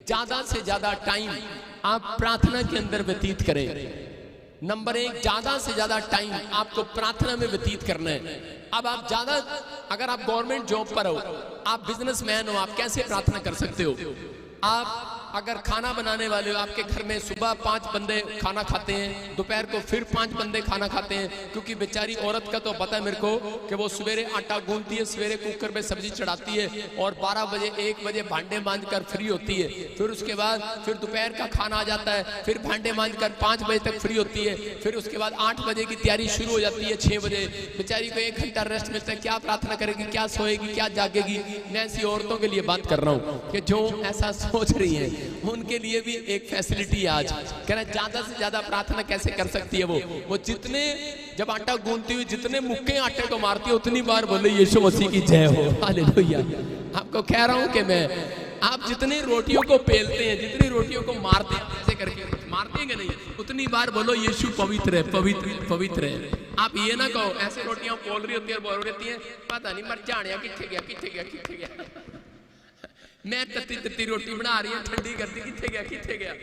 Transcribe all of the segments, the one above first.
ज्यादा से ज्यादा टाइम आप प्रार्थना के अंदर व्यतीत करें। नंबर 1, ज्यादा से ज्यादा टाइम आपको प्रार्थना में व्यतीत करना है। अब आप ज्यादा, अगर आप गवर्नमेंट जॉब पर हो, आप बिजनेसमैन हो, आप कैसे प्रार्थना कर सकते हो? आप अगर खाना बनाने वाले हो, आपके घर में सुबह 5 बंदे खाना खाते हैं, दोपहर को फिर 5 बंदे खाना खाते हैं, क्योंकि बेचारी औरत का तो पता है मेरे को कि वो सवेरे आटा गूंथती है, सवेरे कुकर पे सब्जी चढ़ाती है और 12 बजे 1 बजे भांडे मांज कर फ्री होती है। फिर उसके बाद फिर दोपहर का खाना आ जाता है, फिर भांडे मांज कर 5 बजे तक फ्री होती है। फिर उसके बाद 8 बजे की तैयारी शुरू हो जाती है, 6 बजे बेचारी को 1 घंटा रेस्ट मिलता है। क्या प्रार्थना करेगी, क्या सोएगी, क्या जागेगी? मैं ऐसी औरतों के लिए बात कर रहा हूँ कि जो ऐसा सोच रही है, उनके लिए भी एक फैसिलिटी आज कह रहा है। ज्यादा से ज्यादा प्रार्थना कैसे कर सकती है वो जितने, जब आटा गूंथती हुई जितने मुक्के आटे को मारती है उतनी बार बोले यीशु मसीह की जय हो, हालेलुया। आपको कह रहा हूं कि मैं, आप जितनी रोटियों को पेलते हैं, जितनी रोटियों को मारते हैं, ऐसे करके मारते हैं कि नहीं, उतनी बार बोलो यीशु पवित्र है, पवित्र पवित्र है। आप ये ना कहो ऐसे रोटियां बोल रही होती है, बोल रही होती है, पता नहीं मर जाने किथे गया किथे गया किथे गया, मैं तत्ती रोटी बना रही है, ठंडी करती, किथे गया किथे गया।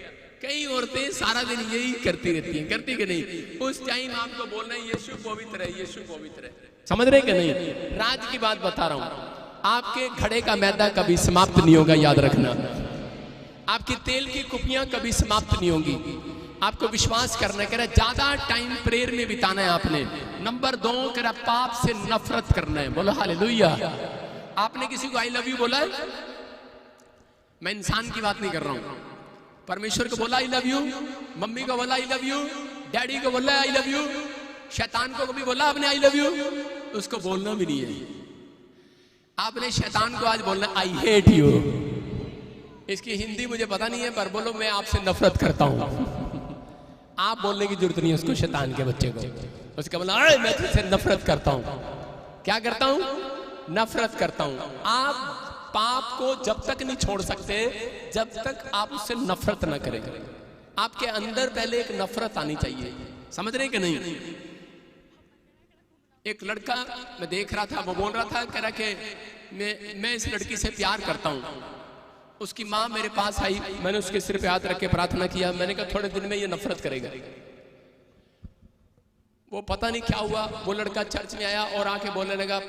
कई औरतें सारा दिन यही करती रहती हैं, करती कि नहीं? उस टाइम आपको बोलना है यीशु पवित्र है, यीशु पवित्र है। समझ रहे कि नहीं? राज की बात बता रहा हूं। आपके घड़े का मैदा कभी समाप्त नहीं होगा, याद रखना। आपकी तेल की कुपियां कभी समाप्त नहीं होंगी। आपको विश्वास करना है, कह रहा ज्यादा टाइम प्रेयर में बिताना है आपने। नंबर 2, कह रहा पाप से नफरत करना है। बोलो हालेलुया। आपने किसी को आई लव यू बोला है? मैं इंसान की बात नहीं कर रहा हूं, परमेश्वर को बोला आई लव यू, मम्मी को बोला आई लव यू, डैडी को बोला आई लव यू, शैतान को कभी बोला आपने आई लव यू? उसको बोलना भी नहीं है। आपने शैतान को आज बोलना आई हेट यू। इसकी हिंदी मुझे पता नहीं है, पर बोलो मैं आपसे नफरत करता हूं। आप बोलने की जरूरत नहीं है उसको, शैतान के बच्चे को। उसका बोला अरे मैं तुझसे नफरत करता हूं। क्या करता हूं? नफरत करता हूं। आप पाप को जब तक नहीं छोड़ सकते जब तक आप उससे नफरत ना करें। आपके अंदर पहले एक नफरत आनी चाहिए। समझ रहे कि नहीं? एक लड़का मैं देख रहा था, वो बोल रहा था, कह रहा कि मैं इस लड़की से प्यार करता हूं। उसकी माँ मेरे पास आई, मैंने उसके सिर पे हाथ रख के प्रार्थना किया। मैंने कहा थोड़े दिन में ये नफरत करेगा। वो पता नहीं क्या हुआ, वो लड़का चर्च में आया और आके बोलने लगा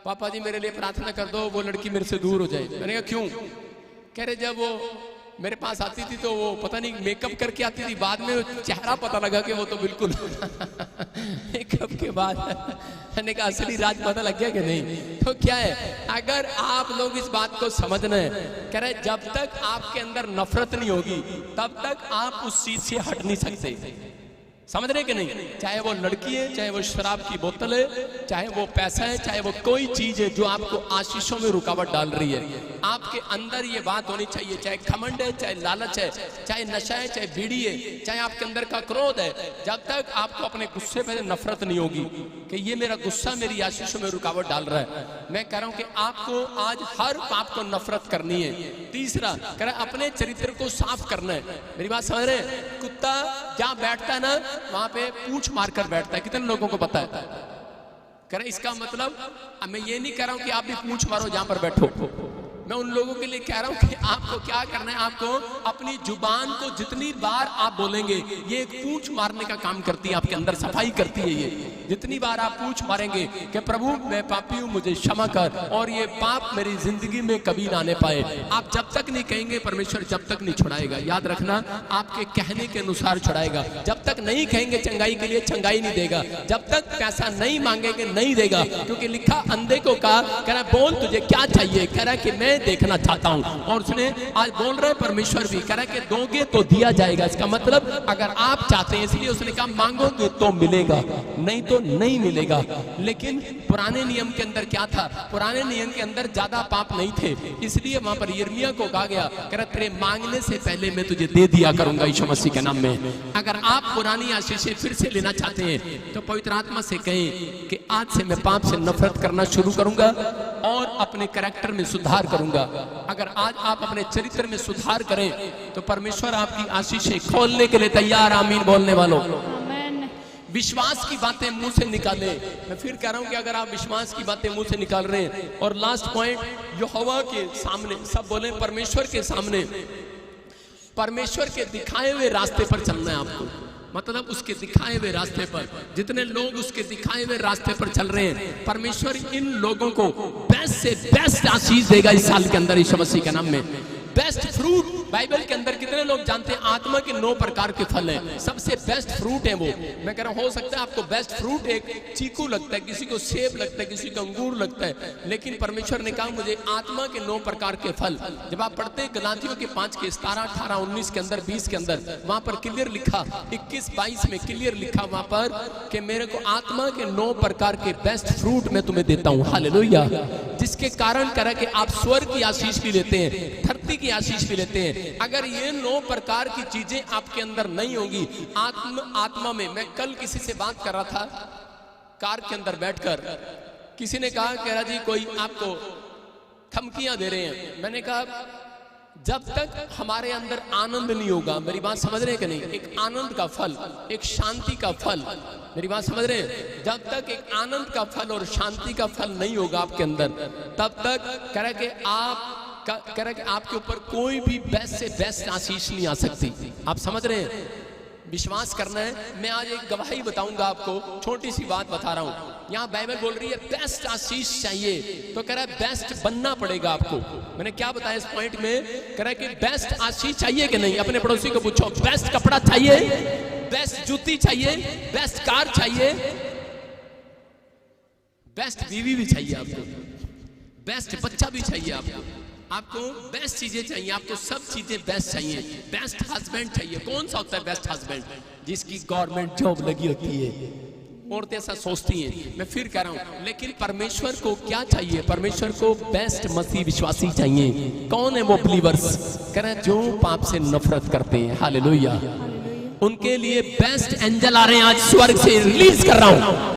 पापा जी मेरे लिए प्रार्थना कर दो, वो लड़की मेरे से दूर हो जाए। मैंने कहा क्यों? कह रहे जब वो मेरे पास आती थी तो वो पता नहीं मेकअप करके आती थी, बाद में चेहरा पता लगा कि वो तो बिल्कुल मेकअप के बाद। मैंने कहा असली राज पता लग गया कि नहीं? तो क्या है, अगर आप लोग इस बात को समझना है, कह रहे जब तक आपके अंदर नफरत नहीं होगी तब तक आप उस चीज से हट नहीं सकते। समझ रहे कि नहीं? चाहे वो लड़की है, चाहे वो शराब की बोतल है, चाहे वो पैसा है, चाहे वो कोई चीज है जो आपको आशीषों में रुकावट डाल रही है, आपके अंदर ये बात होनी चाहिए। चाहे घमंड है, चाहे लालच है, चाहे नशा है, चाहे बीड़ी है, चाहे आपके अंदर का क्रोध है, जब तक आपको अपने गुस्से पर नफरत नहीं होगी कि ये मेरा गुस्सा मेरी आशीषों में रुकावट डाल रहा है, मैं कह रहा हूं कि आपको आज हर पाप को नफरत करनी है। तीसरा कह रहा अपने चरित्र को साफ करना है। मेरी बात समझ रहे? कुत्ता जहां बैठता है ना वहां पे पूंछ मारकर बैठता है। कितने लोगों को पता है? कह रहे इसका मतलब मैं ये नहीं कह रहा हूं कि आप भी पूंछ मारो जहां पर बैठो। मैं उन लोगों के लिए कह रहा हूं कि आपको क्या करना है, आपको अपनी जुबान को जितनी बार आप बोलेंगे, ये एक पूंछ मारने का काम करती है, आपके अंदर सफाई करती है। ये जितनी बार आप पूंछ मारेंगे कि प्रभु मैं पापी हूं, मुझे क्षमा कर और ये पाप मेरी जिंदगी में कभी ना आने पाए, आप जब तक नहीं कहेंगे परमेश्वर जब तक नहीं छुड़ाएगा। याद रखना, आपके कहने के अनुसार छुड़ाएगा। जब तक नहीं कहेंगे चंगाई के लिए, चंगाई नहीं देगा। जब तक पैसा नहीं मांगेंगे, नहीं देगा। क्योंकि लिखा अंधे को कहा, कह रहा बोल तुझे क्या चाहिए, कह रहा कि मैं देखना चाहता हूं। और उसने आज बोल रहे परमेश्वर भी कह रहा कि दोगे तो दिया जाएगा। इसका मतलब अगर आप चाहते हैं, इसलिए उसने कहा मांगोगे तो मिलेगा, नहीं तो नहीं मिलेगा। लेकिन पुराने नियम के अंदर क्या था? पुराने नियम के अंदर ज्यादा पाप नहीं थे, इसलिए वहां पर यिर्मयाह को कहा गया, कह रहा तेरे मांगने से पहले मैं तुझे दे दिया करूंगा यीशु मसीह के नाम में। अगर आप पुरानी आशीषें फिर से लेना चाहते हैं तो पवित्र आत्मा से कहें कि आज से मैं पाप से नफरत करना शुरू करूंगा और अपने कैरेक्टर में सुधार करूंगा। अगर आज आप अपने चरित्र में सुधार करें तो परमेश्वर आपकी आशीषें खोलने के लिए तैयार। आमीन बोलने वालों, विश्वास की बातें मुंह से निकाले। मैं फिर कह रहा हूं कि अगर आप विश्वास की बातें मुंह से निकाल रहे हैं, और लास्ट पॉइंट, यहोवा के सामने, सब बोले परमेश्वर के सामने परमेश्वर के दिखाए हुए रास्ते पर चलना है आपको, मतलब उसके दिखाए हुए रास्ते पर। जितने लोग उसके दिखाए हुए रास्ते पर चल रहे हैं, परमेश्वर इन लोगों को बेस्ट से बेस्ट आशीष देगा इस साल के अंदर यीशु मसीह के नाम में। बेस्ट फ्रूट बाइबल के अंदर कितने लोग जानते हैं आत्मा के 9 प्रकार के फल हैं, सबसे बेस्ट फ्रूट है वो। मैं कह रहा हूं हो सकता है आपको बेस्ट फ्रूट एक चीकू लगता है, किसी को सेब लगता है, किसी को अंगूर लगता है, लेकिन परमेश्वर ने कहा मुझे आत्मा के 9 प्रकार के फल। जब आप पढ़ते हैं गलातियों के 5 के 17, 18, 19 के अंदर, 20 के अंदर, वहां पर क्लियर लिखा, 21, 22 में क्लियर लिखा वहां पर कि मेरे को आत्मा के 9 प्रकार के बेस्ट फ्रूट मैं तुम्हें देता हूं। हालेलुया। जिसके कारण करा कि आप स्वर्ग की आशीष भी लेते हैं, धरती की आशीष भी लेते हैं। अगर ये 9 प्रकार की चीजें आपके अंदर नहीं होंगी आत्मा में। मैं कल किसी से बात कर रहा था कार के अंदर बैठकर, किसी ने कहा कह रहा जी कोई आपको धमकियां दे रहे हैं। मैंने कहा जब तक हमारे अंदर आनंद नहीं होगा, मेरी बात समझ रहे हैं कि नहीं, एक आनंद का फल, एक शांति का फल, मेरी बात समझ रहे हैं, जब तक एक आनंद का फल और शांति का फल नहीं होगा आपके अंदर, तब तक कह रहा कि कह रहा कि आपके ऊपर कोई भी बेस्ट से बेस्ट आशीष नहीं आ सकती। आप समझ रहे हैं? विश्वास करना है। मैं आज एक गवाही बताऊंगा आपको, छोटी सी बात बता रहा हूं। यहाँ बाइबल बोल रही है बेस्ट आशीष चाहिए, तो कह रहा है बेस्ट बनना पड़ेगा आपको। मैंने क्या बताया इस पॉइंट में? कह रहा है कि बेस्ट आशीष चाहिए कि नहीं? अपने पड़ोसी को पूछो, बेस्ट कपड़ा चाहिए, बेस्ट जूती चाहिए, बेस्ट कार चाहिए, बेस्ट बीवी भी चाहिए आपको, बेस्ट बच्चा भी चाहिए आपको बेस्ट चीजें चाहिए, आपको सब चीजें बेस्ट चाहिए। बेस्ट हस्बैंड चाहिए। कौन सा होता है बेस्ट हस्बैंड? जिसकी गवर्नमेंट जॉब लगी होती है। औरतें ऐसा सोचती हैं, मैं फिर कह रहा हूं, लेकिन परमेश्वर को क्या चाहिए? परमेश्वर को बेस्ट मसीह विश्वासी चाहिए। कौन है वो बिलीवर्स? कह रहे हैं जो पाप से नफरत करते हैं। हालेलुया। उनके लिए बेस्ट एंजल आ रहे हैं, आज स्वर्ग से रिलीज कर रहा हूं।